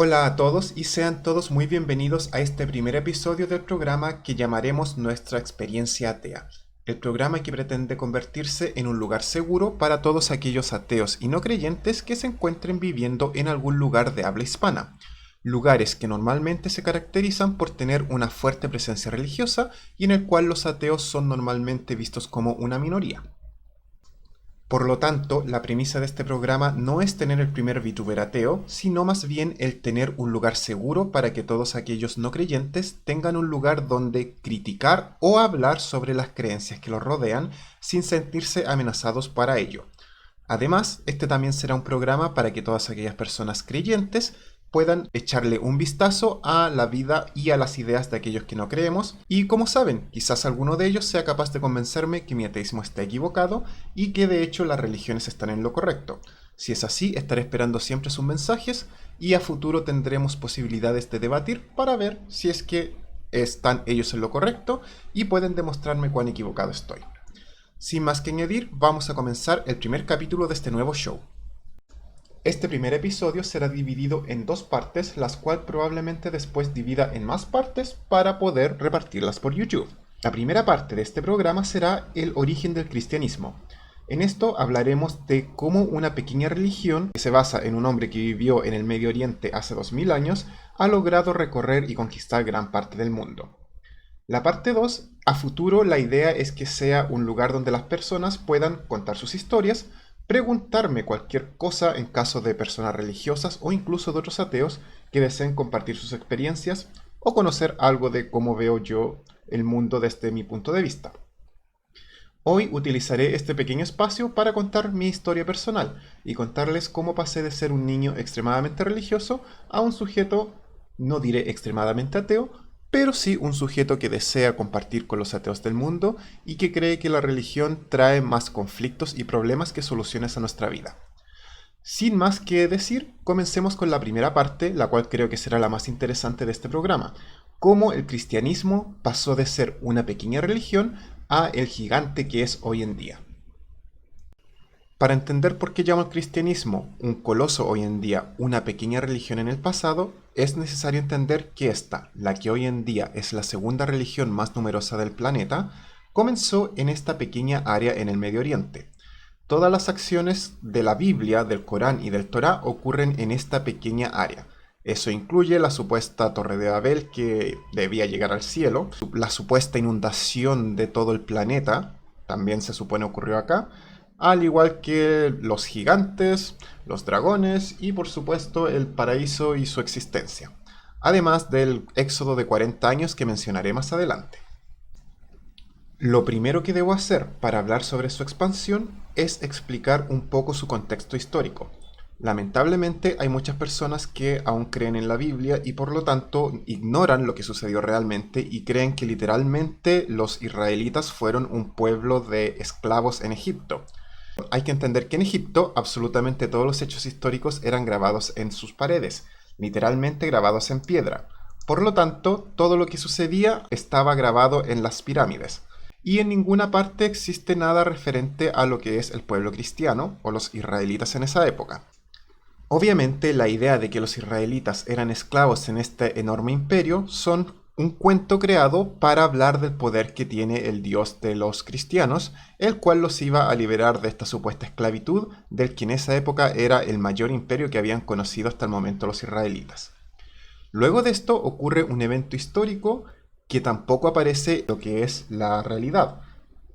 Hola a todos y sean todos muy bienvenidos a este primer episodio del programa que llamaremos Nuestra Experiencia Atea, el programa que pretende convertirse en un lugar seguro para todos aquellos ateos y no creyentes que se encuentren viviendo en algún lugar de habla hispana, lugares que normalmente se caracterizan por tener una fuerte presencia religiosa y en el cual los ateos son normalmente vistos como una minoría. Por lo tanto, la premisa de este programa no es tener el primer VTuber ateo, sino más bien el tener un lugar seguro para que todos aquellos no creyentes tengan un lugar donde criticar o hablar sobre las creencias que los rodean sin sentirse amenazados para ello. Además, este también será un programa para que todas aquellas personas creyentes puedan echarle un vistazo a la vida y a las ideas de aquellos que no creemos y como saben, quizás alguno de ellos sea capaz de convencerme que mi ateísmo está equivocado y que de hecho las religiones están en lo correcto. Si es así, estaré esperando siempre sus mensajes y a futuro tendremos posibilidades de debatir para ver si es que están ellos en lo correcto y pueden demostrarme cuán equivocado estoy. Sin más que añadir, vamos a comenzar el primer capítulo de este nuevo show. Este primer episodio será dividido en dos partes, las cuales probablemente después divida en más partes para poder repartirlas por YouTube. La primera parte de este programa será el origen del cristianismo. En esto hablaremos de cómo una pequeña religión, que se basa en un hombre que vivió en el Medio Oriente hace 2000 años, ha logrado recorrer y conquistar gran parte del mundo. La parte 2, a futuro la idea es que sea un lugar donde las personas puedan contar sus historias, preguntarme cualquier cosa en caso de personas religiosas o incluso de otros ateos que deseen compartir sus experiencias o conocer algo de cómo veo yo el mundo desde mi punto de vista. Hoy utilizaré este pequeño espacio para contar mi historia personal y contarles cómo pasé de ser un niño extremadamente religioso a un sujeto, no diré extremadamente ateo, pero sí un sujeto que desea compartir con los ateos del mundo y que cree que la religión trae más conflictos y problemas que soluciones a nuestra vida. Sin más que decir, comencemos con la primera parte, la cual creo que será la más interesante de este programa, cómo el cristianismo pasó de ser una pequeña religión a el gigante que es hoy en día. Para entender por qué llamo al cristianismo un coloso hoy en día una pequeña religión en el pasado, es necesario entender que esta, la que hoy en día es la segunda religión más numerosa del planeta, comenzó en esta pequeña área en el Medio Oriente. Todas las acciones de la Biblia, del Corán y del Torá ocurren en esta pequeña área. Eso incluye la supuesta Torre de Babel que debía llegar al cielo, la supuesta inundación de todo el planeta, también se supone ocurrió acá, al igual que los gigantes, los dragones y por supuesto el paraíso y su existencia, además del éxodo de 40 años que mencionaré más adelante. Lo primero que debo hacer para hablar sobre su expansión es explicar un poco su contexto histórico. Lamentablemente hay muchas personas que aún creen en la Biblia y por lo tanto ignoran lo que sucedió realmente y creen que literalmente los israelitas fueron un pueblo de esclavos en Egipto. Hay que entender que en Egipto absolutamente todos los hechos históricos eran grabados en sus paredes, literalmente grabados en piedra. Por lo tanto, todo lo que sucedía estaba grabado en las pirámides. Y en ninguna parte existe nada referente a lo que es el pueblo cristiano o los israelitas en esa época. Obviamente la idea de que los israelitas eran esclavos en este enorme imperio son un cuento creado para hablar del poder que tiene el Dios de los cristianos, el cual los iba a liberar de esta supuesta esclavitud del que en esa época era el mayor imperio que habían conocido hasta el momento los israelitas. Luego de esto ocurre un evento histórico que tampoco aparece lo que es la realidad.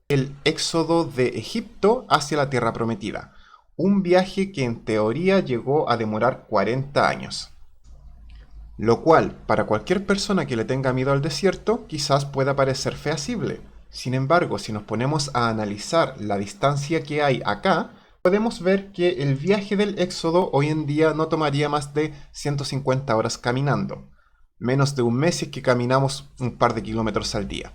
El éxodo de Egipto hacia la tierra prometida. Un viaje que en teoría llegó a demorar 40 años. Lo cual, para cualquier persona que le tenga miedo al desierto, quizás pueda parecer feasible. Sin embargo, si nos ponemos a analizar la distancia que hay acá, podemos ver que el viaje del éxodo hoy en día no tomaría más de 150 horas caminando. Menos de un mes si es que caminamos un par de kilómetros al día.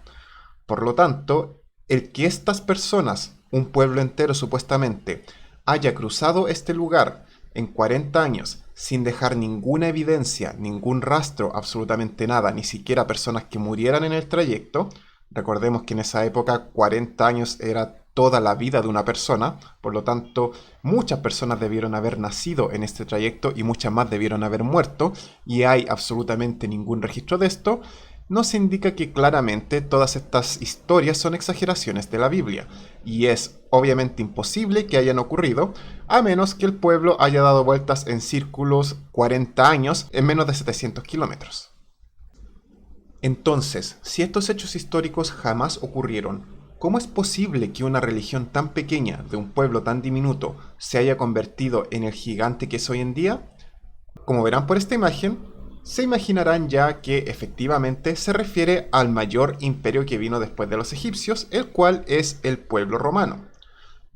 Por lo tanto, el que estas personas, un pueblo entero supuestamente, haya cruzado este lugar en 40 años sin dejar ninguna evidencia, ningún rastro, absolutamente nada, ni siquiera personas que murieran en el trayecto. Recordemos que en esa época 40 años era toda la vida de una persona, por lo tanto, muchas personas debieron haber nacido en este trayecto y muchas más debieron haber muerto, y hay absolutamente ningún registro de esto, nos indica que claramente todas estas historias son exageraciones de la Biblia, y es obviamente imposible que hayan ocurrido, a menos que el pueblo haya dado vueltas en círculos 40 años en menos de 700 kilómetros. Entonces, si estos hechos históricos jamás ocurrieron, ¿cómo es posible que una religión tan pequeña de un pueblo tan diminuto se haya convertido en el gigante que es hoy en día? Como verán por esta imagen, se imaginarán ya que efectivamente se refiere al mayor imperio que vino después de los egipcios, el cual es el pueblo romano.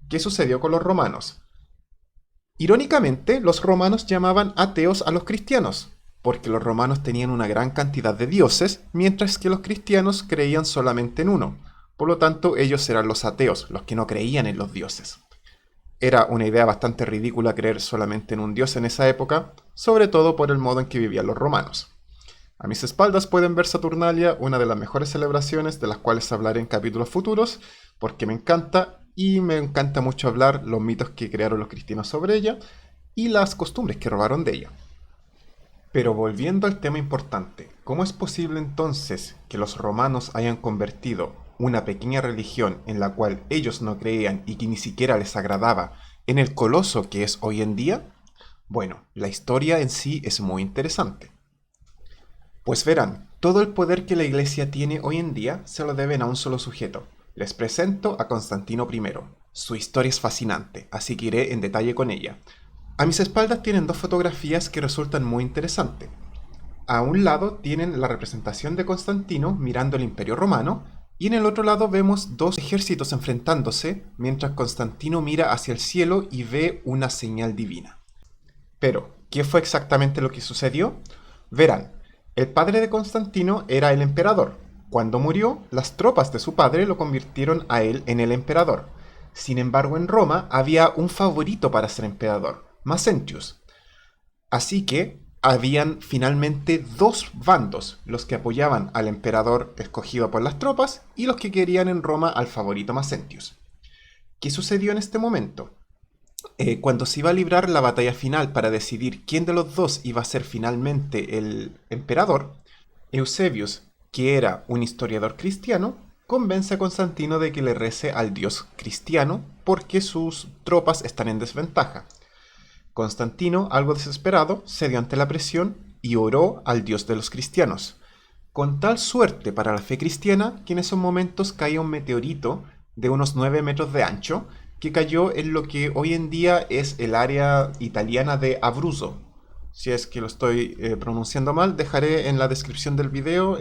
¿Qué sucedió con los romanos? Irónicamente, los romanos llamaban ateos a los cristianos, porque los romanos tenían una gran cantidad de dioses, mientras que los cristianos creían solamente en uno. Por lo tanto, ellos eran los ateos, los que no creían en los dioses. Era una idea bastante ridícula creer solamente en un dios en esa época, sobre todo por el modo en que vivían los romanos. A mis espaldas pueden ver Saturnalia, una de las mejores celebraciones de las cuales hablaré en capítulos futuros, porque me encanta y me encanta mucho hablar los mitos que crearon los cristianos sobre ella y las costumbres que robaron de ella. Pero volviendo al tema importante, ¿cómo es posible entonces que los romanos hayan convertido una pequeña religión en la cual ellos no creían y que ni siquiera les agradaba en el coloso que es hoy en día? Bueno, la historia en sí es muy interesante. Pues verán, todo el poder que la Iglesia tiene hoy en día se lo deben a un solo sujeto. Les presento a Constantino I. Su historia es fascinante, así que iré en detalle con ella. A mis espaldas tienen dos fotografías que resultan muy interesantes. A un lado tienen la representación de Constantino mirando el Imperio Romano, y en el otro lado vemos dos ejércitos enfrentándose, mientras Constantino mira hacia el cielo y ve una señal divina. Pero, ¿qué fue exactamente lo que sucedió? Verán, el padre de Constantino era el emperador. Cuando murió, las tropas de su padre lo convirtieron a él en el emperador. Sin embargo, en Roma había un favorito para ser emperador, Maxentius. Así que habían finalmente dos bandos, los que apoyaban al emperador escogido por las tropas y los que querían en Roma al favorito Maxentius. ¿Qué sucedió en este momento? Cuando se iba a librar la batalla final para decidir quién de los dos iba a ser finalmente el emperador, Eusebius, que era un historiador cristiano, convence a Constantino de que le rece al dios cristiano porque sus tropas están en desventaja. Constantino, algo desesperado, cedió ante la presión y oró al dios de los cristianos. Con tal suerte para la fe cristiana que en esos momentos caía un meteorito de unos 9 metros de ancho que cayó en lo que hoy en día es el área italiana de Abruzzo. Si es que lo estoy pronunciando mal, dejaré en la descripción del video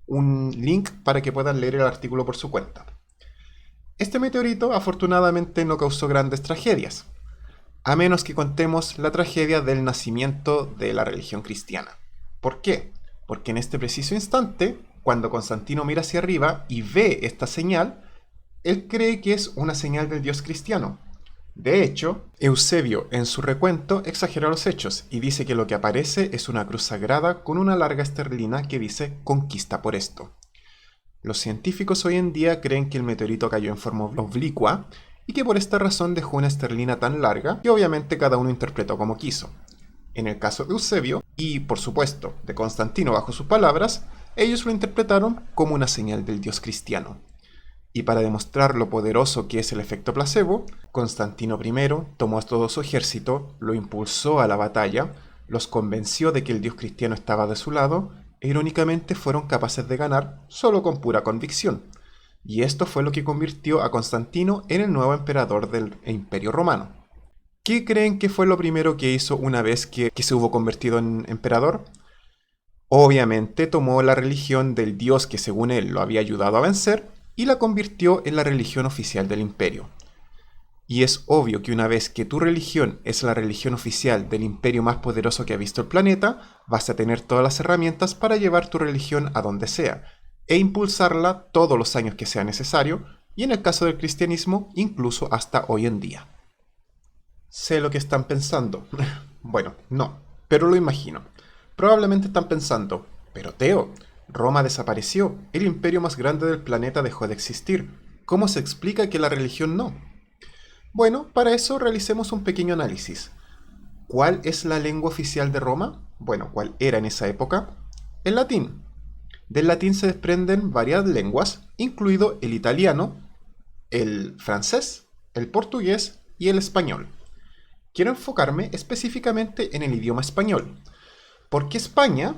un link para que puedan leer el artículo por su cuenta. Este meteorito afortunadamente no causó grandes tragedias, a menos que contemos la tragedia del nacimiento de la religión cristiana. ¿Por qué? Porque en este preciso instante, cuando Constantino mira hacia arriba y ve esta señal, él cree que es una señal del dios cristiano. De hecho, Eusebio en su recuento exagera los hechos y dice que lo que aparece es una cruz sagrada con una larga esterlina que dice "conquista por esto". Los científicos hoy en día creen que el meteorito cayó en forma oblicua y que por esta razón dejó una esterlina tan larga que obviamente cada uno interpretó como quiso. En el caso de Eusebio, y por supuesto de Constantino bajo sus palabras, ellos lo interpretaron como una señal del dios cristiano. Y para demostrar lo poderoso que es el efecto placebo, Constantino I tomó a todo su ejército, lo impulsó a la batalla, los convenció de que el dios cristiano estaba de su lado, e irónicamente fueron capaces de ganar solo con pura convicción. Y esto fue lo que convirtió a Constantino en el nuevo emperador del Imperio Romano. ¿Qué creen que fue lo primero que hizo una vez que se hubo convertido en emperador? Obviamente tomó la religión del dios que según él lo había ayudado a vencer y la convirtió en la religión oficial del imperio. Y es obvio que una vez que tu religión es la religión oficial del imperio más poderoso que ha visto el planeta, vas a tener todas las herramientas para llevar tu religión a donde sea, e impulsarla todos los años que sea necesario, y en el caso del cristianismo, incluso hasta hoy en día. Sé lo que están pensando. Bueno, no, pero lo imagino. Probablemente están pensando, pero Teo, Roma desapareció, el imperio más grande del planeta dejó de existir. ¿Cómo se explica que la religión no? Bueno, para eso realicemos un pequeño análisis. ¿Cuál es la lengua oficial de Roma? Bueno, ¿cuál era en esa época? El latín. Del latín se desprenden varias lenguas, incluido el italiano, el francés, el portugués y el español. Quiero enfocarme específicamente en el idioma español, porque España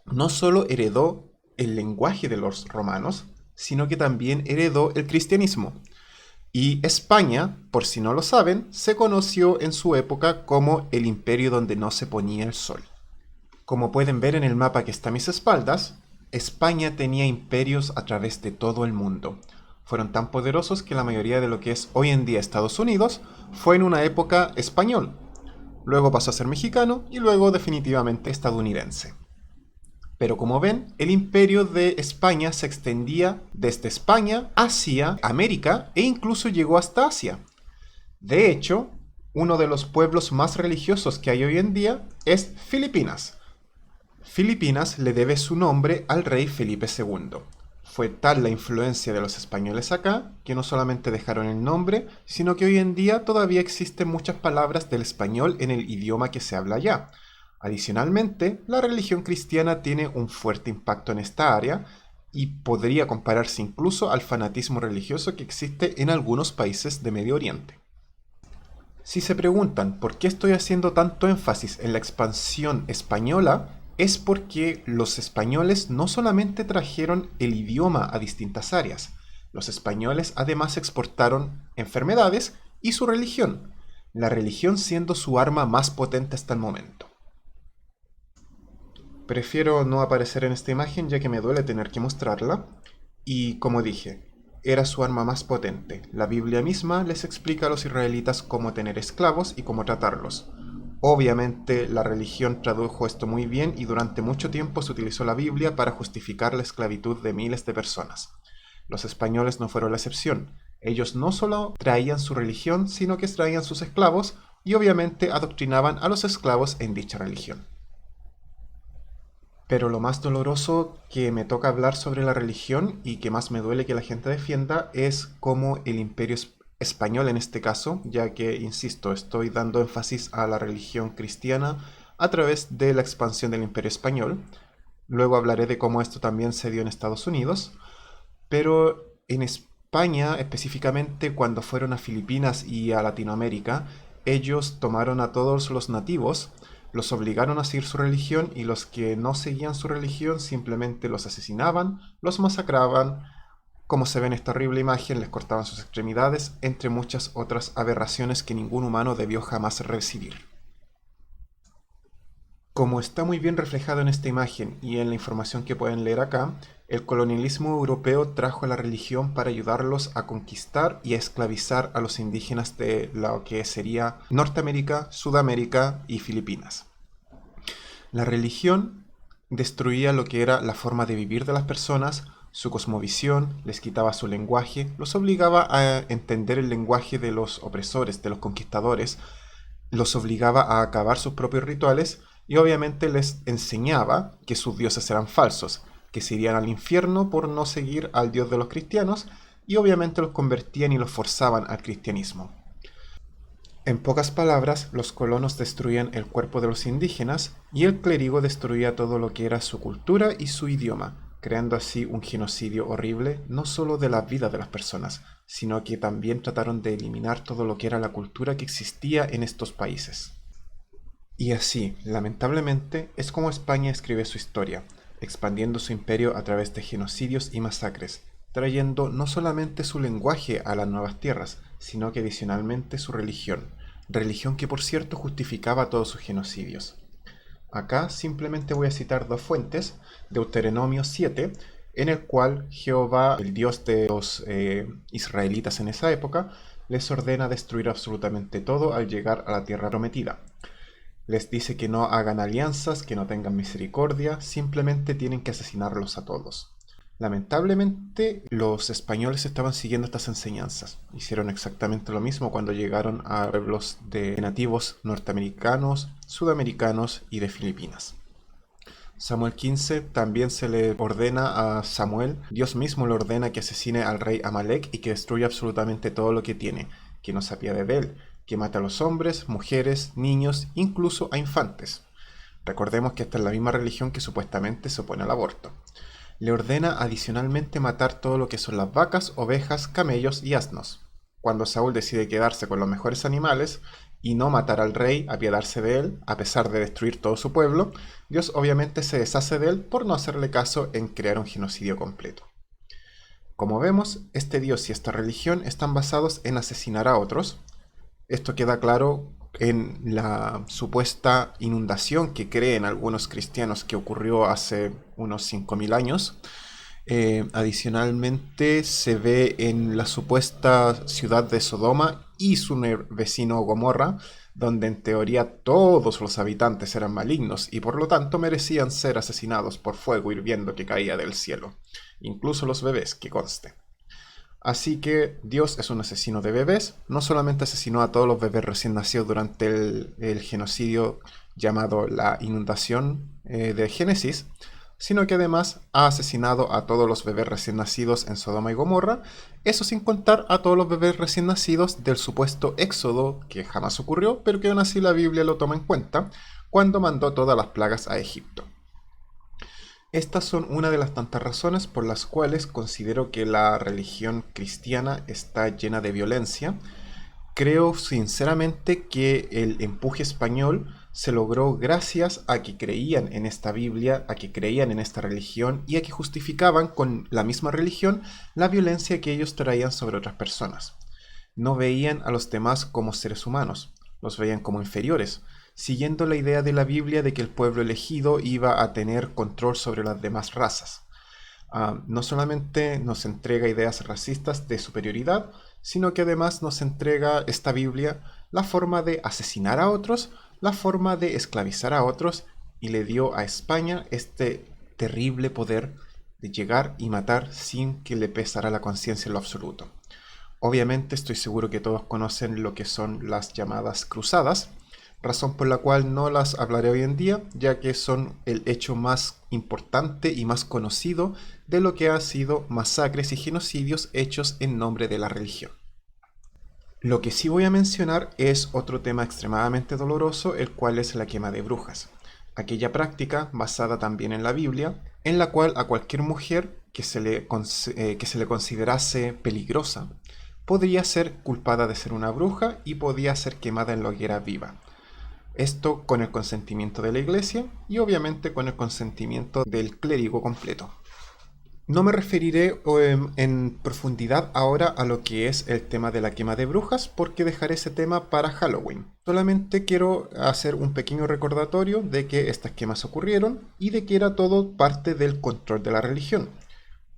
no solo heredó el lenguaje de los romanos, sino que también heredó el cristianismo. Y España, por si no lo saben, se conoció en su época como el imperio donde no se ponía el sol. Como pueden ver en el mapa que está a mis espaldas, España tenía imperios a través de todo el mundo. Fueron tan poderosos que la mayoría de lo que es hoy en día Estados Unidos fue en una época español. Luego pasó a ser mexicano y luego definitivamente estadounidense. Pero como ven, el imperio de España se extendía desde España hacia América e incluso llegó hasta Asia. De hecho, uno de los pueblos más religiosos que hay hoy en día es Filipinas. Filipinas le debe su nombre al rey Felipe II. Fue tal la influencia de los españoles acá que no solamente dejaron el nombre, sino que hoy en día todavía existen muchas palabras del español en el idioma que se habla allá. Adicionalmente, la religión cristiana tiene un fuerte impacto en esta área y podría compararse incluso al fanatismo religioso que existe en algunos países de Medio Oriente. Si se preguntan por qué estoy haciendo tanto énfasis en la expansión española, es porque los españoles no solamente trajeron el idioma a distintas áreas, los españoles además exportaron enfermedades y su religión, la religión siendo su arma más potente hasta el momento. Prefiero no aparecer en esta imagen ya que me duele tener que mostrarla, y como dije, era su arma más potente. La Biblia misma les explica a los israelitas cómo tener esclavos y cómo tratarlos. Obviamente la religión tradujo esto muy bien y durante mucho tiempo se utilizó la Biblia para justificar la esclavitud de miles de personas. Los españoles no fueron la excepción. Ellos no solo traían su religión, sino que traían sus esclavos y obviamente adoctrinaban a los esclavos en dicha religión. Pero lo más doloroso que me toca hablar sobre la religión y que más me duele que la gente defienda es cómo el imperio español en este caso, ya que, insisto, estoy dando énfasis a la religión cristiana a través de la expansión del imperio español. Luego hablaré de cómo esto también se dio en Estados Unidos, pero en España, específicamente cuando fueron a Filipinas y a Latinoamérica, ellos tomaron a todos los nativos, los obligaron a seguir su religión y los que no seguían su religión simplemente los asesinaban, los masacraban, como se ve en esta horrible imagen, les cortaban sus extremidades, entre muchas otras aberraciones que ningún humano debió jamás recibir. Como está muy bien reflejado en esta imagen y en la información que pueden leer acá, el colonialismo europeo trajo la religión para ayudarlos a conquistar y a esclavizar a los indígenas de lo que sería Norteamérica, Sudamérica y Filipinas. La religión destruía lo que era la forma de vivir de las personas, su cosmovisión, les quitaba su lenguaje, los obligaba a entender el lenguaje de los opresores, de los conquistadores, los obligaba a acabar sus propios rituales y obviamente les enseñaba que sus dioses eran falsos, que se irían al infierno por no seguir al Dios de los cristianos y obviamente los convertían y los forzaban al cristianismo. En pocas palabras, los colonos destruían el cuerpo de los indígenas y el clérigo destruía todo lo que era su cultura y su idioma, creando así un genocidio horrible no solo de la vida de las personas, sino que también trataron de eliminar todo lo que era la cultura que existía en estos países. Y así, lamentablemente, es como España escribe su historia, expandiendo su imperio a través de genocidios y masacres, trayendo no solamente su lenguaje a las nuevas tierras, sino que adicionalmente su religión que por cierto justificaba todos sus genocidios. Acá simplemente voy a citar dos fuentes, Deuteronomio 7, en el cual Jehová, el Dios de los israelitas en esa época, les ordena destruir absolutamente todo al llegar a la tierra prometida. Les dice que no hagan alianzas, que no tengan misericordia, simplemente tienen que asesinarlos a todos. Lamentablemente, los españoles estaban siguiendo estas enseñanzas. Hicieron exactamente lo mismo cuando llegaron a pueblos de nativos norteamericanos, sudamericanos y de Filipinas. Samuel 15 también se le ordena a Samuel, Dios mismo le ordena que asesine al rey Amalek y que destruya absolutamente todo lo que tiene, que no se apiade de él, que mate a los hombres, mujeres, niños, incluso a infantes. Recordemos que esta es la misma religión que supuestamente se opone al aborto. Le ordena adicionalmente matar todo lo que son las vacas, ovejas, camellos y asnos. Cuando Saúl decide quedarse con los mejores animales y no matar al rey, apiadarse de él, a pesar de destruir todo su pueblo, Dios obviamente se deshace de él por no hacerle caso en crear un genocidio completo. Como vemos, este Dios y esta religión están basados en asesinar a otros. Esto queda claro en la supuesta inundación que creen algunos cristianos que ocurrió hace unos 5000 años. Adicionalmente se ve en la supuesta ciudad de Sodoma y su vecino Gomorra, donde en teoría todos los habitantes eran malignos y por lo tanto merecían ser asesinados por fuego hirviendo que caía del cielo, incluso los bebés, que conste. Así que Dios es un asesino de bebés, no solamente asesinó a todos los bebés recién nacidos durante el genocidio llamado la inundación de Génesis, sino que además ha asesinado a todos los bebés recién nacidos en Sodoma y Gomorra, eso sin contar a todos los bebés recién nacidos del supuesto éxodo que jamás ocurrió, pero que aún así la Biblia lo toma en cuenta, cuando mandó todas las plagas a Egipto. Estas son una de las tantas razones por las cuales considero que la religión cristiana está llena de violencia. Creo sinceramente que el empuje español se logró gracias a que creían en esta Biblia, a que creían en esta religión y a que justificaban con la misma religión la violencia que ellos traían sobre otras personas. No veían a los demás como seres humanos, los veían como inferiores, siguiendo la idea de la Biblia de que el pueblo elegido iba a tener control sobre las demás razas. No solamente nos entrega ideas racistas de superioridad, sino que además nos entrega esta Biblia la forma de asesinar a otros, la forma de esclavizar a otros, y le dio a España este terrible poder de llegar y matar sin que le pesara la conciencia en lo absoluto. Obviamente estoy seguro que todos conocen lo que son las llamadas cruzadas, razón por la cual no las hablaré hoy en día, ya que son el hecho más importante y más conocido de lo que han sido masacres y genocidios hechos en nombre de la religión. Lo que sí voy a mencionar es otro tema extremadamente doloroso, el cual es la quema de brujas, aquella práctica basada también en la Biblia, en la cual a cualquier mujer que se le considerase peligrosa podría ser culpada de ser una bruja y podía ser quemada en la hoguera viva. Esto con el consentimiento de la iglesia y obviamente con el consentimiento del clérigo completo. No me referiré en profundidad ahora a lo que es el tema de la quema de brujas porque dejaré ese tema para Halloween. Solamente quiero hacer un pequeño recordatorio de que estas quemas ocurrieron y de que era todo parte del control de la religión.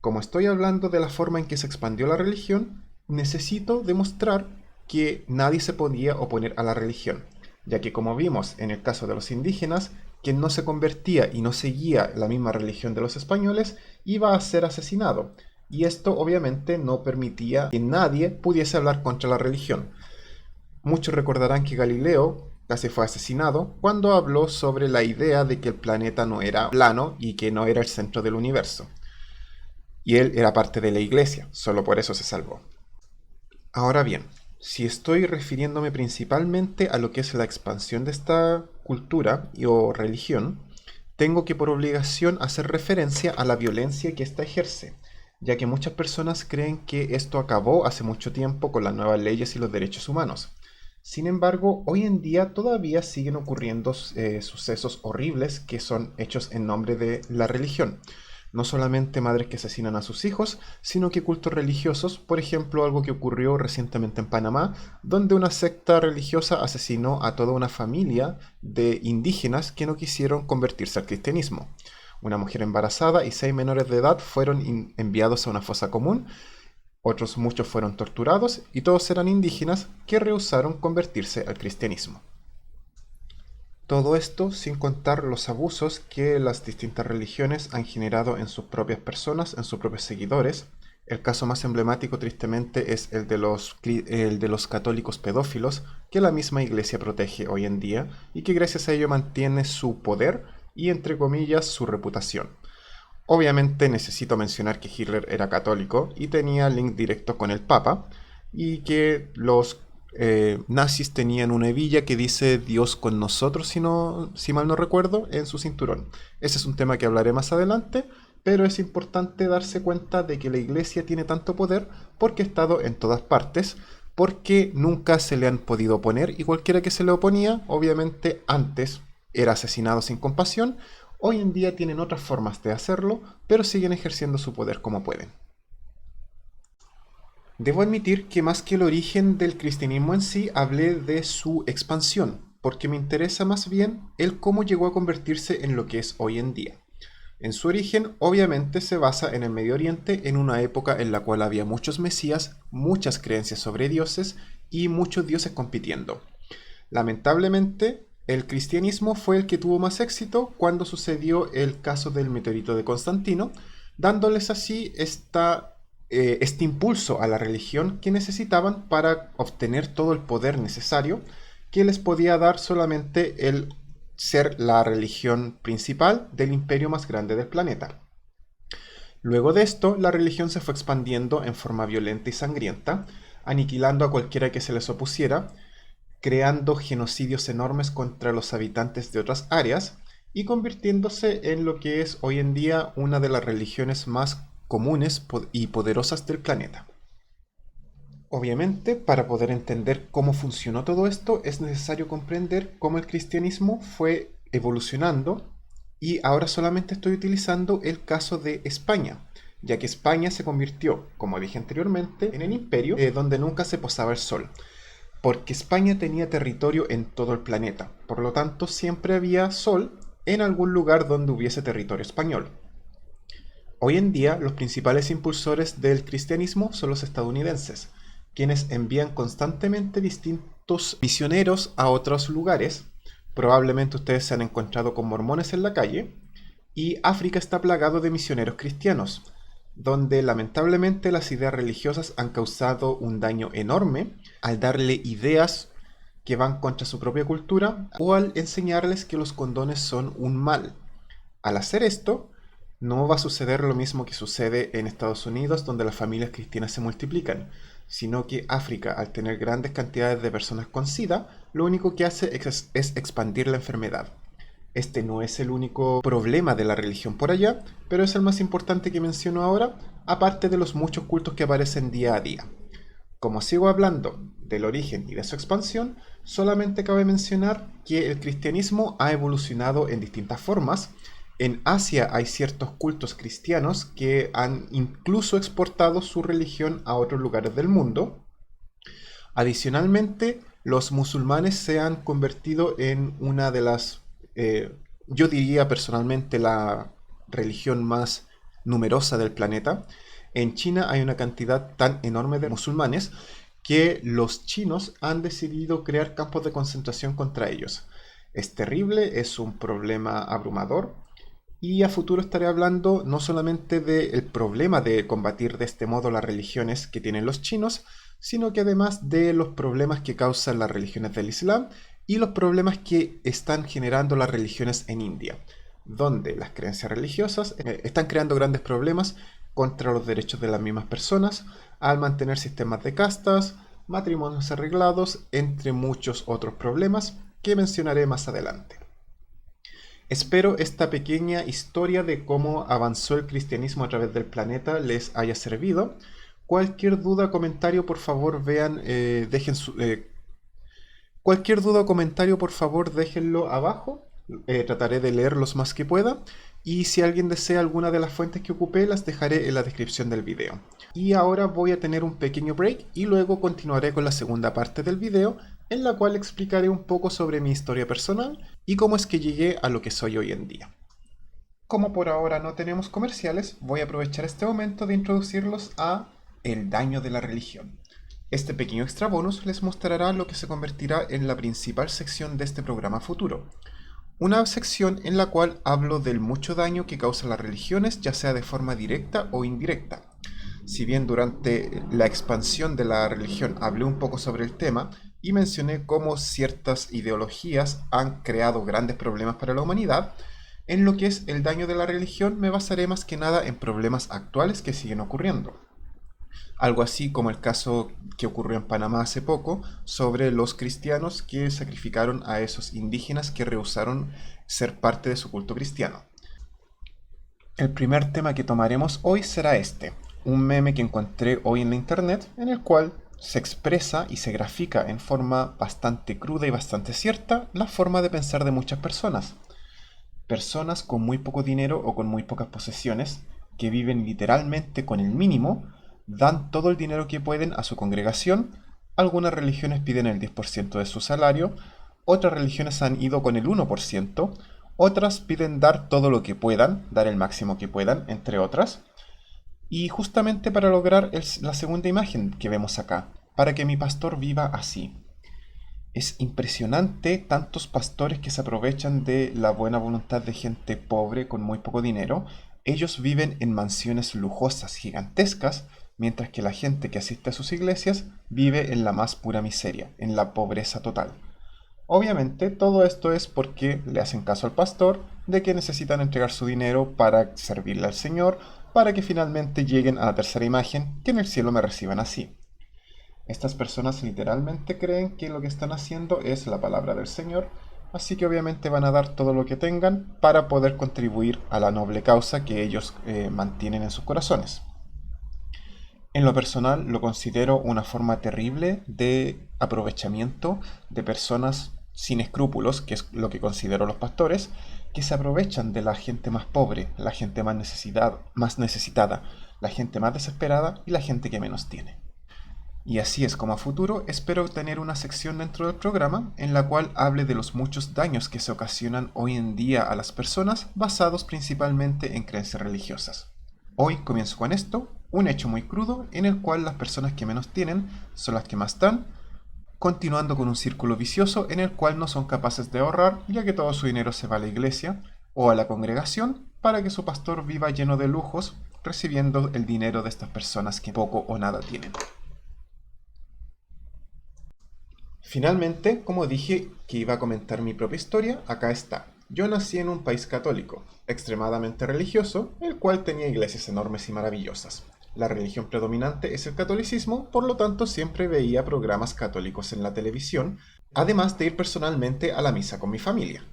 Como estoy hablando de la forma en que se expandió la religión, necesito demostrar que nadie se podía oponer a la religión, ya que como vimos en el caso de los indígenas, quien no se convertía y no seguía la misma religión de los españoles iba a ser asesinado, y esto obviamente no permitía que nadie pudiese hablar contra la religión. Muchos recordarán que Galileo casi fue asesinado cuando habló sobre la idea de que el planeta no era plano y que no era el centro del universo. Y él era parte de la iglesia, solo por eso se salvó. Ahora bien, si estoy refiriéndome principalmente a lo que es la expansión de esta cultura o religión, tengo que por obligación hacer referencia a la violencia que ésta ejerce, ya que muchas personas creen que esto acabó hace mucho tiempo con las nuevas leyes y los derechos humanos. Sin embargo, hoy en día todavía siguen ocurriendo sucesos horribles que son hechos en nombre de la religión. No solamente madres que asesinan a sus hijos, sino que cultos religiosos, por ejemplo, algo que ocurrió recientemente en Panamá, donde una secta religiosa asesinó a toda una familia de indígenas que no quisieron convertirse al cristianismo. Una mujer embarazada y 6 menores de edad fueron enviados a una fosa común, otros muchos fueron torturados y todos eran indígenas que rehusaron convertirse al cristianismo. Todo esto sin contar los abusos que las distintas religiones han generado en sus propias personas, en sus propios seguidores. El caso más emblemático, tristemente, es el de los católicos pedófilos, que la misma iglesia protege hoy en día y que gracias a ello mantiene su poder y, entre comillas, su reputación. Obviamente necesito mencionar que Hitler era católico y tenía link directo con el Papa, y que los nazis tenían una hebilla que dice Dios con nosotros, si mal no recuerdo, en su cinturón. Ese es un tema que hablaré más adelante, pero es importante darse cuenta de que la iglesia tiene tanto poder porque ha estado en todas partes, porque nunca se le han podido oponer, y cualquiera que se le oponía, obviamente antes era asesinado sin compasión. Hoy en día tienen otras formas de hacerlo, pero siguen ejerciendo su poder como pueden. Debo admitir que más que el origen del cristianismo en sí, hablé de su expansión, porque me interesa más bien el cómo llegó a convertirse en lo que es hoy en día. En su origen, obviamente, se basa en el Medio Oriente, en una época en la cual había muchos mesías, muchas creencias sobre dioses y muchos dioses compitiendo. Lamentablemente, el cristianismo fue el que tuvo más éxito cuando sucedió el caso del meteorito de Constantino, dándoles así este impulso a la religión que necesitaban para obtener todo el poder necesario que les podía dar solamente el ser la religión principal del imperio más grande del planeta. Luego de esto, la religión se fue expandiendo en forma violenta y sangrienta, aniquilando a cualquiera que se les opusiera, creando genocidios enormes contra los habitantes de otras áreas y convirtiéndose en lo que es hoy en día una de las religiones más comunes y poderosas del planeta. Obviamente, para poder entender cómo funcionó todo esto, es necesario comprender cómo el cristianismo fue evolucionando, y ahora solamente estoy utilizando el caso de España, ya que España se convirtió, como dije anteriormente, en el imperio donde nunca se posaba el sol, porque España tenía territorio en todo el planeta, por lo tanto siempre había sol en algún lugar donde hubiese territorio español. Hoy en día, los principales impulsores del cristianismo son los estadounidenses, quienes envían constantemente distintos misioneros a otros lugares. Probablemente ustedes se han encontrado con mormones en la calle, y África está plagado de misioneros cristianos, donde lamentablemente las ideas religiosas han causado un daño enorme al darle ideas que van contra su propia cultura o al enseñarles que los condones son un mal. Al hacer esto, no va a suceder lo mismo que sucede en Estados Unidos, donde las familias cristianas se multiplican, sino que África, al tener grandes cantidades de personas con SIDA, lo único que hace es expandir la enfermedad. Este no es el único problema de la religión por allá, pero es el más importante que menciono ahora, aparte de los muchos cultos que aparecen día a día. Como sigo hablando del origen y de su expansión, solamente cabe mencionar que el cristianismo ha evolucionado en distintas formas. En Asia hay ciertos cultos cristianos que han incluso exportado su religión a otros lugares del mundo. Adicionalmente, los musulmanes se han convertido en una de las, yo diría personalmente, la religión más numerosa del planeta. En China hay una cantidad tan enorme de musulmanes que los chinos han decidido crear campos de concentración contra ellos. Es terrible, es un problema abrumador. Y a futuro estaré hablando no solamente del problema de combatir de este modo las religiones que tienen los chinos, sino que además de los problemas que causan las religiones del Islam y los problemas que están generando las religiones en India, donde las creencias religiosas están creando grandes problemas contra los derechos de las mismas personas al mantener sistemas de castas, matrimonios arreglados, entre muchos otros problemas que mencionaré más adelante. Espero esta pequeña historia de cómo avanzó el cristianismo a través del planeta les haya servido. Cualquier duda o comentario, por favor, cualquier duda o comentario, por favor, déjenlo abajo. Trataré de leer los más que pueda. Y si alguien desea alguna de las fuentes que ocupé, las dejaré en la descripción del video. Y ahora voy a tener un pequeño break y luego continuaré con la segunda parte del video, en la cual explicaré un poco sobre mi historia personal y cómo es que llegué a lo que soy hoy en día. Como por ahora no tenemos comerciales, voy a aprovechar este momento de introducirlos a el daño de la religión. Este pequeño extra bonus les mostrará lo que se convertirá en la principal sección de este programa futuro. Una sección en la cual hablo del mucho daño que causan las religiones, ya sea de forma directa o indirecta. Si bien durante la expansión de la religión hablé un poco sobre el tema y mencioné cómo ciertas ideologías han creado grandes problemas para la humanidad, En lo que es el daño de la religión me basaré más que nada en problemas actuales que siguen ocurriendo. Algo así como el caso que ocurrió en Panamá hace poco sobre los cristianos que sacrificaron a esos indígenas que rehusaron ser parte de su culto cristiano. El primer tema que tomaremos hoy será este, un meme que encontré hoy en la internet en el cual se expresa y se grafica en forma bastante cruda y bastante cierta la forma de pensar de muchas personas. Personas con muy poco dinero o con muy pocas posesiones, que viven literalmente con el mínimo, dan todo el dinero que pueden a su congregación. Algunas religiones piden el 10% de su salario, otras religiones han ido con el 1%, otras piden dar todo lo que puedan, dar el máximo que puedan, entre otras. Y justamente para lograr la segunda imagen que vemos acá, para que mi pastor viva así. Es impresionante tantos pastores que se aprovechan de la buena voluntad de gente pobre con muy poco dinero. Ellos viven en mansiones lujosas, gigantescas, mientras que la gente que asiste a sus iglesias vive en la más pura miseria, en la pobreza total. Obviamente todo esto es porque le hacen caso al pastor de que necesitan entregar su dinero para servirle al Señor, para que finalmente lleguen a la tercera imagen, que en el cielo me reciban así. Estas personas literalmente creen que lo que están haciendo es la palabra del Señor, así que obviamente van a dar todo lo que tengan para poder contribuir a la noble causa que ellos mantienen en sus corazones. En lo personal lo considero una forma terrible de aprovechamiento de personas sin escrúpulos, que es lo que considero los pastores, que se aprovechan de la gente más pobre, la gente más necesitada, la gente más desesperada y la gente que menos tiene. Y así es como a futuro espero tener una sección dentro del programa en la cual hable de los muchos daños que se ocasionan hoy en día a las personas basados principalmente en creencias religiosas. Hoy comienzo con esto, un hecho muy crudo en el cual las personas que menos tienen son las que más dan, continuando con un círculo vicioso en el cual no son capaces de ahorrar ya que todo su dinero se va a la iglesia o a la congregación para que su pastor viva lleno de lujos recibiendo el dinero de estas personas que poco o nada tienen. Finalmente, como dije que iba a comentar mi propia historia, acá está. Yo nací en un país católico, extremadamente religioso, el cual tenía iglesias enormes y maravillosas. La religión predominante es el catolicismo, por lo tanto siempre veía programas católicos en la televisión, además de ir personalmente a la misa con mi familia.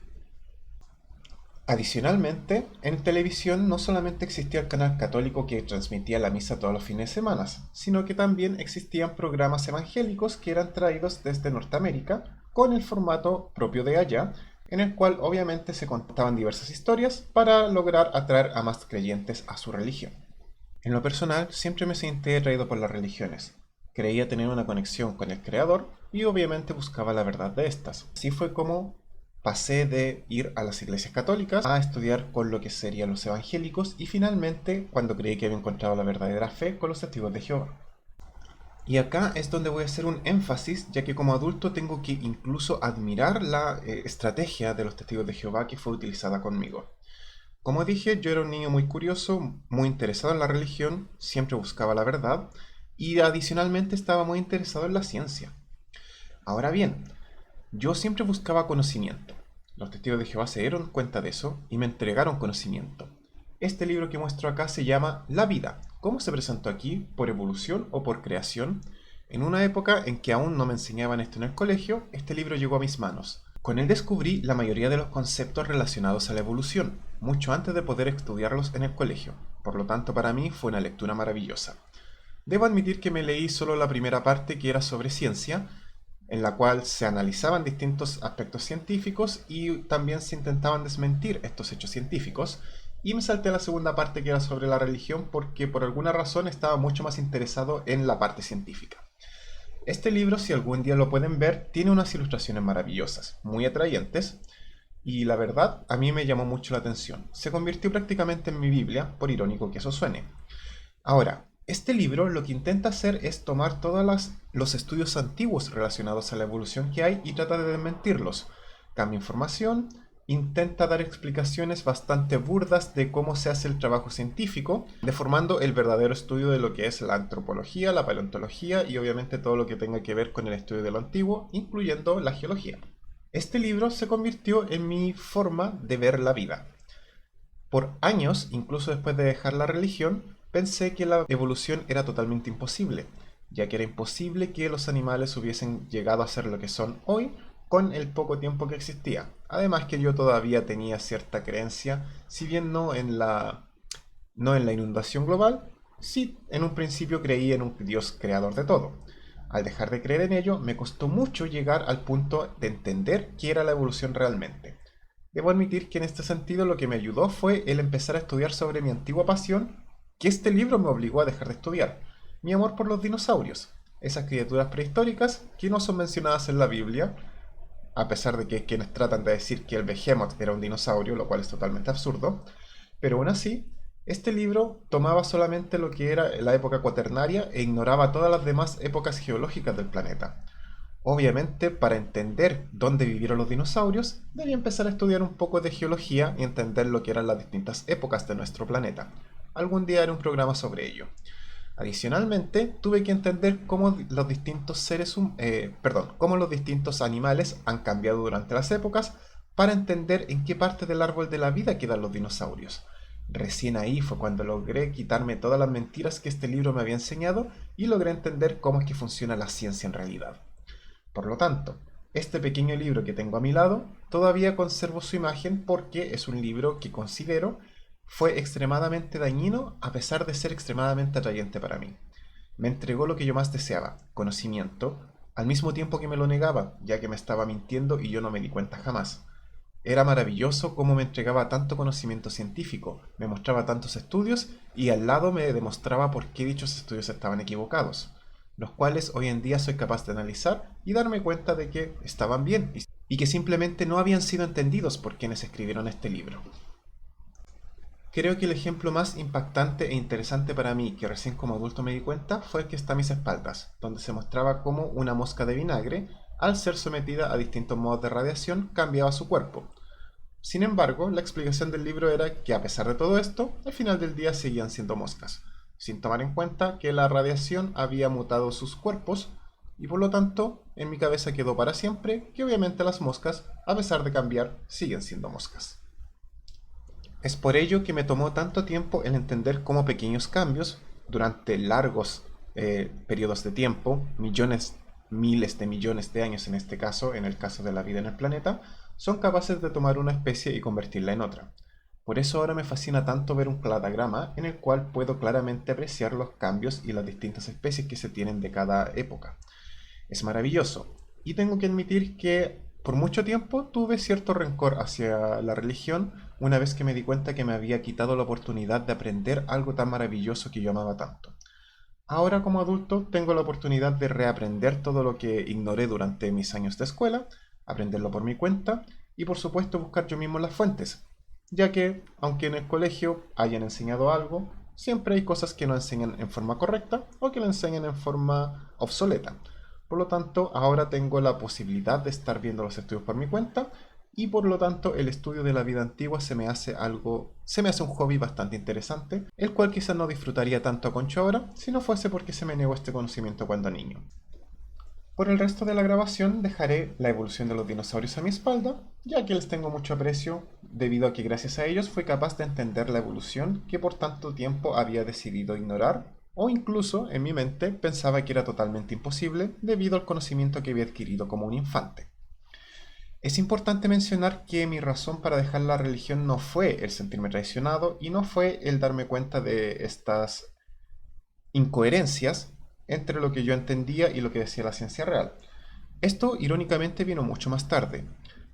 Adicionalmente, en televisión no solamente existía el canal católico que transmitía la misa todos los fines de semana, sino que también existían programas evangélicos que eran traídos desde Norteamérica con el formato propio de allá, en el cual obviamente se contaban diversas historias para lograr atraer a más creyentes a su religión. En lo personal, siempre me sentí atraído por las religiones. Creía tener una conexión con el Creador y obviamente buscaba la verdad de estas. Así fue como pasé de ir a las iglesias católicas a estudiar con lo que serían los evangélicos y finalmente, cuando creí que había encontrado la verdadera fe, con los testigos de Jehová. Y acá es donde voy a hacer un énfasis, ya que como adulto tengo que incluso admirar la estrategia de los testigos de Jehová que fue utilizada conmigo. Como dije, yo era un niño muy curioso, muy interesado en la religión, siempre buscaba la verdad y adicionalmente estaba muy interesado en la ciencia. Ahora bien, yo siempre buscaba conocimiento. Los testigos de Jehová se dieron cuenta de eso y me entregaron conocimiento. Este libro que muestro acá se llama La vida. ¿Cómo se presentó aquí? ¿Por evolución o por creación? En una época en que aún no me enseñaban esto en el colegio, este libro llegó a mis manos. Con él descubrí la mayoría de los conceptos relacionados a la evolución, mucho antes de poder estudiarlos en el colegio. Por lo tanto, para mí fue una lectura maravillosa. Debo admitir que me leí solo la primera parte que era sobre ciencia, en la cual se analizaban distintos aspectos científicos y también se intentaban desmentir estos hechos científicos, y me salté a la segunda parte que era sobre la religión porque por alguna razón estaba mucho más interesado en la parte científica. Este libro, si algún día lo pueden ver, tiene unas ilustraciones maravillosas, muy atrayentes, y la verdad a mí me llamó mucho la atención. Se convirtió prácticamente en mi Biblia, por irónico que eso suene. Ahora, este libro lo que intenta hacer es tomar todos los estudios antiguos relacionados a la evolución que hay y trata de desmentirlos. Cambia información, intenta dar explicaciones bastante burdas de cómo se hace el trabajo científico, deformando el verdadero estudio de lo que es la antropología, la paleontología y obviamente todo lo que tenga que ver con el estudio de lo antiguo, incluyendo la geología. Este libro se convirtió en mi forma de ver la vida. Por años, incluso después de dejar la religión, pensé que la evolución era totalmente imposible, ya que era imposible que los animales hubiesen llegado a ser lo que son hoy con el poco tiempo que existía. Además que yo todavía tenía cierta creencia, si bien no en la inundación global, sí en un principio creí en un Dios creador de todo. Al dejar de creer en ello, me costó mucho llegar al punto de entender qué era la evolución realmente. Debo admitir que en este sentido lo que me ayudó fue el empezar a estudiar sobre mi antigua pasión, que este libro me obligó a dejar de estudiar, mi amor por los dinosaurios, esas criaturas prehistóricas que no son mencionadas en la Biblia, a pesar de que hay quienes tratan de decir que el Behemoth era un dinosaurio, lo cual es totalmente absurdo, pero aún así, este libro tomaba solamente lo que era la época cuaternaria e ignoraba todas las demás épocas geológicas del planeta. Obviamente, para entender dónde vivieron los dinosaurios, debía empezar a estudiar un poco de geología y entender lo que eran las distintas épocas de nuestro planeta. Algún día haré un programa sobre ello. Adicionalmente, tuve que entender cómo los distintos cómo los distintos animales han cambiado durante las épocas para entender en qué parte del árbol de la vida quedan los dinosaurios. Recién ahí fue cuando logré quitarme todas las mentiras que este libro me había enseñado y logré entender cómo es que funciona la ciencia en realidad. Por lo tanto, este pequeño libro que tengo a mi lado todavía conservo su imagen porque es un libro que considero fue extremadamente dañino a pesar de ser extremadamente atrayente para mí. Me entregó lo que yo más deseaba, conocimiento, al mismo tiempo que me lo negaba, ya que me estaba mintiendo y yo no me di cuenta jamás. Era maravilloso cómo me entregaba tanto conocimiento científico, me mostraba tantos estudios y al lado me demostraba por qué dichos estudios estaban equivocados, los cuales hoy en día soy capaz de analizar y darme cuenta de que estaban bien y que simplemente no habían sido entendidos por quienes escribieron este libro. Creo que el ejemplo más impactante e interesante para mí, que recién como adulto me di cuenta, fue el que está a mis espaldas, donde se mostraba cómo una mosca de vinagre, al ser sometida a distintos modos de radiación, cambiaba su cuerpo. Sin embargo, la explicación del libro era que a pesar de todo esto, al final del día seguían siendo moscas, sin tomar en cuenta que la radiación había mutado sus cuerpos, y por lo tanto, en mi cabeza quedó para siempre que obviamente las moscas, a pesar de cambiar, siguen siendo moscas. Es por ello que me tomó tanto tiempo el entender cómo pequeños cambios, durante largos periodos de tiempo, millones, miles de millones de años en este caso, en el caso de la vida en el planeta, son capaces de tomar una especie y convertirla en otra. Por eso ahora me fascina tanto ver un cladagrama en el cual puedo claramente apreciar los cambios y las distintas especies que se tienen de cada época. Es maravilloso. Y tengo que admitir que por mucho tiempo tuve cierto rencor hacia la religión una vez que me di cuenta que me había quitado la oportunidad de aprender algo tan maravilloso que yo amaba tanto. Ahora como adulto tengo la oportunidad de reaprender todo lo que ignoré durante mis años de escuela, aprenderlo por mi cuenta y por supuesto buscar yo mismo las fuentes, ya que aunque en el colegio hayan enseñado algo, siempre hay cosas que no enseñan en forma correcta o que lo enseñan en forma obsoleta. Por lo tanto, ahora tengo la posibilidad de estar viendo los estudios por mi cuenta y por lo tanto el estudio de la vida antigua se me hace un hobby bastante interesante, el cual quizás no disfrutaría tanto a Concho ahora si no fuese porque se me negó este conocimiento cuando niño. Por el resto de la grabación dejaré la evolución de los dinosaurios a mi espalda, ya que les tengo mucho aprecio debido a que gracias a ellos fui capaz de entender la evolución que por tanto tiempo había decidido ignorar o incluso en mi mente pensaba que era totalmente imposible debido al conocimiento que había adquirido como un infante. Es importante mencionar que mi razón para dejar la religión no fue el sentirme traicionado y no fue el darme cuenta de estas incoherencias entre lo que yo entendía y lo que decía la ciencia real. Esto irónicamente vino mucho más tarde.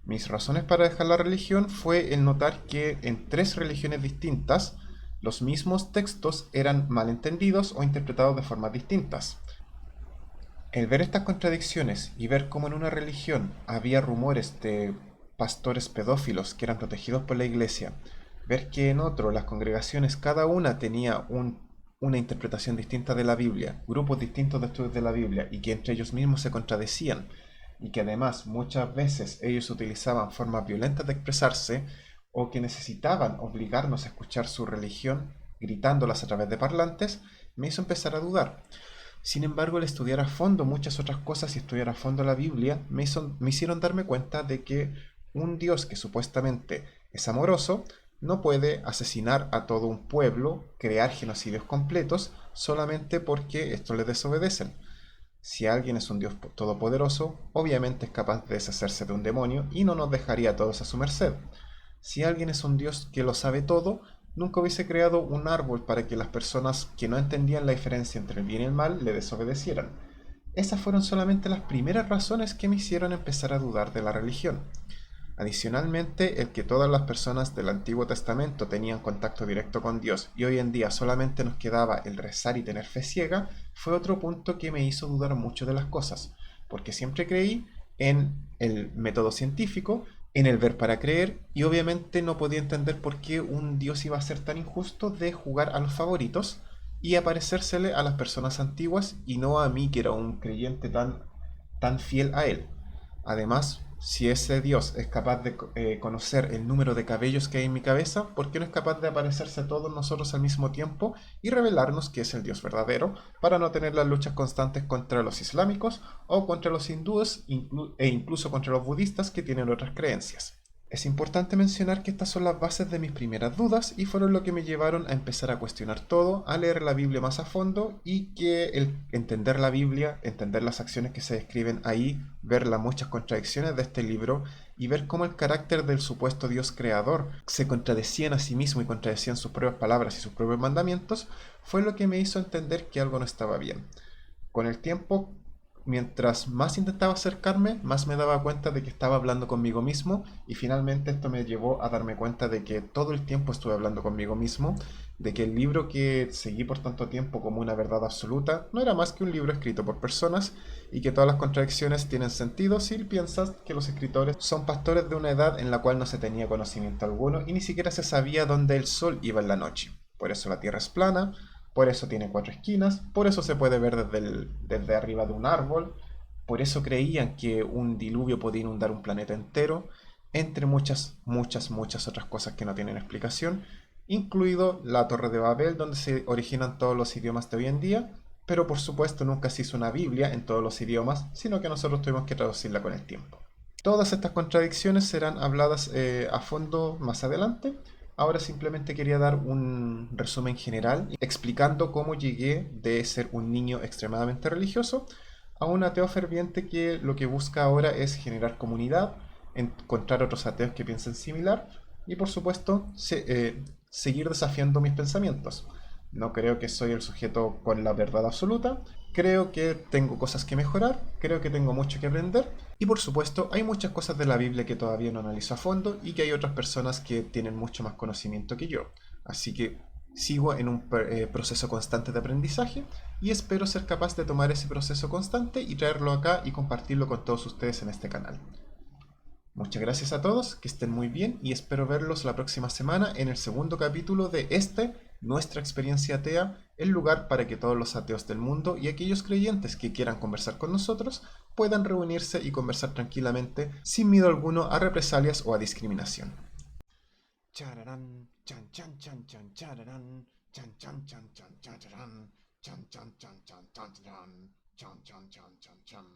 Mis razones para dejar la religión fue el notar que en tres religiones distintas los mismos textos eran malentendidos o interpretados de formas distintas. El ver estas contradicciones y ver cómo en una religión había rumores de pastores pedófilos que eran protegidos por la iglesia, ver que en otro las congregaciones cada una tenía una interpretación distinta de la Biblia, grupos distintos de estudios de la Biblia y que entre ellos mismos se contradecían y que además muchas veces ellos utilizaban formas violentas de expresarse o que necesitaban obligarnos a escuchar su religión gritándolas a través de parlantes, me hizo empezar a dudar. Sin embargo, el estudiar a fondo muchas otras cosas y estudiar a fondo la Biblia me hicieron darme cuenta de que un Dios que supuestamente es amoroso no puede asesinar a todo un pueblo, crear genocidios completos, solamente porque estos le desobedecen. Si alguien es un Dios todopoderoso, obviamente es capaz de deshacerse de un demonio y no nos dejaría a todos a su merced. Si alguien es un Dios que lo sabe todo, nunca hubiese creado un árbol para que las personas que no entendían la diferencia entre el bien y el mal le desobedecieran. Esas fueron solamente las primeras razones que me hicieron empezar a dudar de la religión. Adicionalmente, el que todas las personas del Antiguo Testamento tenían contacto directo con Dios y hoy en día solamente nos quedaba el rezar y tener fe ciega, fue otro punto que me hizo dudar mucho de las cosas, porque siempre creí en el método científico, en el ver para creer, y obviamente no podía entender por qué un Dios iba a ser tan injusto de jugar a los favoritos y aparecérsele a las personas antiguas y no a mí que era un creyente tan fiel a él. Además, si ese Dios es capaz de conocer el número de cabellos que hay en mi cabeza, ¿por qué no es capaz de aparecerse a todos nosotros al mismo tiempo y revelarnos que es el Dios verdadero para no tener las luchas constantes contra los islámicos o contra los hindúes e incluso contra los budistas que tienen otras creencias? Es importante mencionar que estas son las bases de mis primeras dudas y fueron lo que me llevaron a empezar a cuestionar todo, a leer la Biblia más a fondo y que el entender la Biblia, entender las acciones que se describen ahí, ver las muchas contradicciones de este libro y ver cómo el carácter del supuesto Dios creador se contradecían a sí mismo y contradecían sus propias palabras y sus propios mandamientos, fue lo que me hizo entender que algo no estaba bien. Con el tiempo, mientras más intentaba acercarme, más me daba cuenta de que estaba hablando conmigo mismo y finalmente esto me llevó a darme cuenta de que todo el tiempo estuve hablando conmigo mismo, de que el libro que seguí por tanto tiempo como una verdad absoluta no era más que un libro escrito por personas y que todas las contradicciones tienen sentido si piensas que los escritores son pastores de una edad en la cual no se tenía conocimiento alguno y ni siquiera se sabía dónde el sol iba en la noche. Por eso la Tierra es plana, por eso tiene cuatro esquinas, por eso se puede ver desde arriba de un árbol, por eso creían que un diluvio podía inundar un planeta entero, entre muchas otras cosas que no tienen explicación, incluido la Torre de Babel, donde se originan todos los idiomas de hoy en día, pero por supuesto nunca se hizo una Biblia en todos los idiomas, sino que nosotros tuvimos que traducirla con el tiempo. Todas estas contradicciones serán habladas a fondo más adelante. Ahora simplemente quería dar un resumen general explicando cómo llegué de ser un niño extremadamente religioso a un ateo ferviente que lo que busca ahora es generar comunidad, encontrar otros ateos que piensen similar y por supuesto seguir desafiando mis pensamientos. No creo que soy el sujeto con la verdad absoluta, creo que tengo cosas que mejorar, creo que tengo mucho que aprender y por supuesto hay muchas cosas de la Biblia que todavía no analizo a fondo y que hay otras personas que tienen mucho más conocimiento que yo. Así que sigo en un proceso constante de aprendizaje y espero ser capaz de tomar ese proceso constante y traerlo acá y compartirlo con todos ustedes en este canal. Muchas gracias a todos, que estén muy bien y espero verlos la próxima semana en el segundo capítulo de nuestra experiencia atea, el lugar para que todos los ateos del mundo y aquellos creyentes que quieran conversar con nosotros puedan reunirse y conversar tranquilamente sin miedo alguno a represalias o a discriminación. Chararán, chan chan chan chan chararán, chan chan chan chan chan chararán, chan chan chan chan chan chan chan chan chan chan chan.